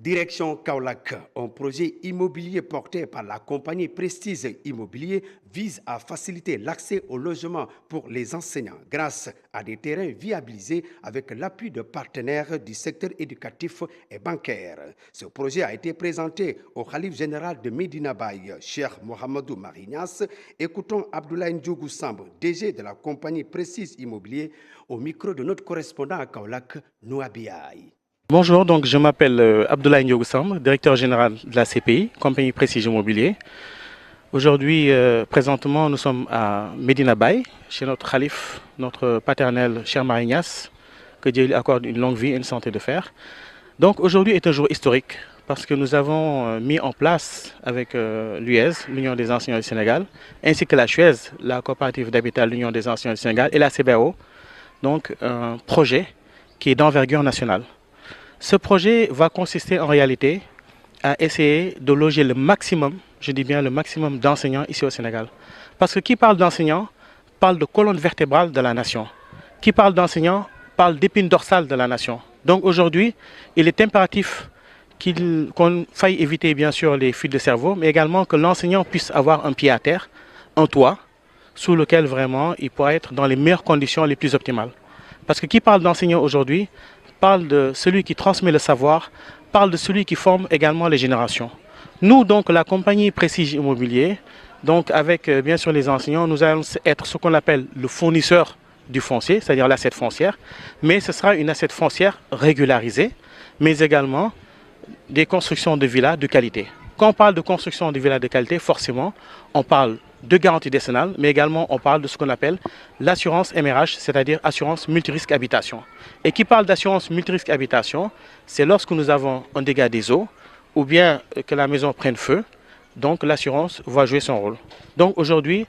Direction Kaolack, un projet immobilier porté par la compagnie Prestige Immobilier vise à faciliter l'accès au logement pour les enseignants grâce à des terrains viabilisés avec l'appui de partenaires du secteur éducatif et bancaire. Ce projet a été présenté au Khalife général de Medina Baye, Cheikh Mohamedou Marignas. Écoutons Abdoulaye Ndiougou Samb, DG de la compagnie Prestige Immobilier, au micro de notre correspondant à Kaolack, Nouabiaï. Bonjour, donc je m'appelle Abdoulaye Ndiougou Samb, directeur général de la CPI, compagnie Prestige Immobilier. Aujourd'hui, présentement, nous sommes à Medina Baye, chez notre Khalife, notre paternel Cheikh Marignas, que Dieu lui accorde une longue vie et une santé de fer. Donc aujourd'hui est un jour historique parce que nous avons mis en place avec l'UES, l'Union des enseignants du Sénégal, ainsi que la CHUES, la coopérative d'habitat de l'Union des enseignants du Sénégal, et la CBAO, donc un projet qui est d'envergure nationale. Ce projet va consister en réalité à essayer de loger le maximum, je dis bien le maximum d'enseignants ici au Sénégal. Parce que qui parle d'enseignants parle de colonne vertébrale de la nation. Qui parle d'enseignants parle d'épine dorsale de la nation. Donc aujourd'hui, il est impératif qu'on faille éviter bien sûr les fuites de cerveau, mais également que l'enseignant puisse avoir un pied à terre, un toit, sous lequel vraiment il pourra être dans les meilleures conditions les plus optimales. Parce que qui parle d'enseignants aujourd'hui parle de celui qui transmet le savoir, parle de celui qui forme également les générations. Nous, donc, la compagnie Prestige Immobilier, donc avec bien sûr les enseignants, nous allons être ce qu'on appelle le fournisseur du foncier, c'est-à-dire l'assiette foncière, mais ce sera une assiette foncière régularisée, mais également des constructions de villas de qualité. Quand on parle de construction de villas de qualité, forcément, on parle de garantie décennale, mais également on parle de ce qu'on appelle l'assurance MRH, c'est-à-dire assurance multirisque habitation. Et qui parle d'assurance multirisque habitation, c'est lorsque nous avons un dégât des eaux ou bien que la maison prenne feu, donc l'assurance va jouer son rôle. Donc aujourd'hui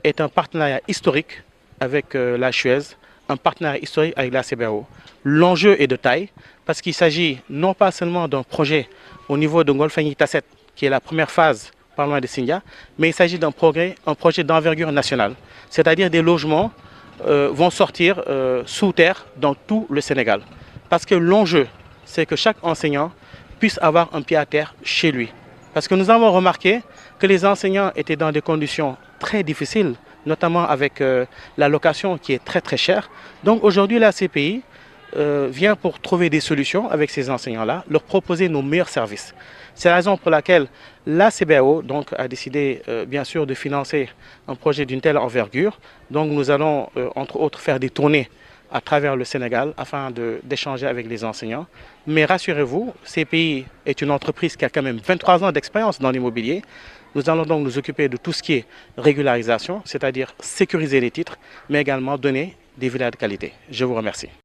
est un partenariat historique avec la CHUES, un partenariat historique avec la CBAO. L'enjeu est de taille parce qu'il s'agit non pas seulement d'un projet au niveau de Ngolfagni Tasset, qui est la première phase par loin de Sindia, mais il s'agit d'un projet d'envergure nationale. C'est-à-dire des logements vont sortir sous terre dans tout le Sénégal. Parce que l'enjeu, c'est que chaque enseignant puisse avoir un pied à terre chez lui. Parce que nous avons remarqué que les enseignants étaient dans des conditions très difficiles, notamment avec la location qui est très très chère. Donc aujourd'hui, la CPI vient pour trouver des solutions avec ces enseignants-là, leur proposer nos meilleurs services. C'est la raison pour laquelle la CBAO donc, a décidé bien sûr de financer un projet d'une telle envergure. Donc nous allons entre autres faire des tournées à travers le Sénégal afin d'échanger avec les enseignants. Mais rassurez-vous, CPI est une entreprise qui a quand même 23 ans d'expérience dans l'immobilier. Nous allons donc nous occuper de tout ce qui est régularisation, c'est-à-dire sécuriser les titres, mais également donner des villas de qualité. Je vous remercie.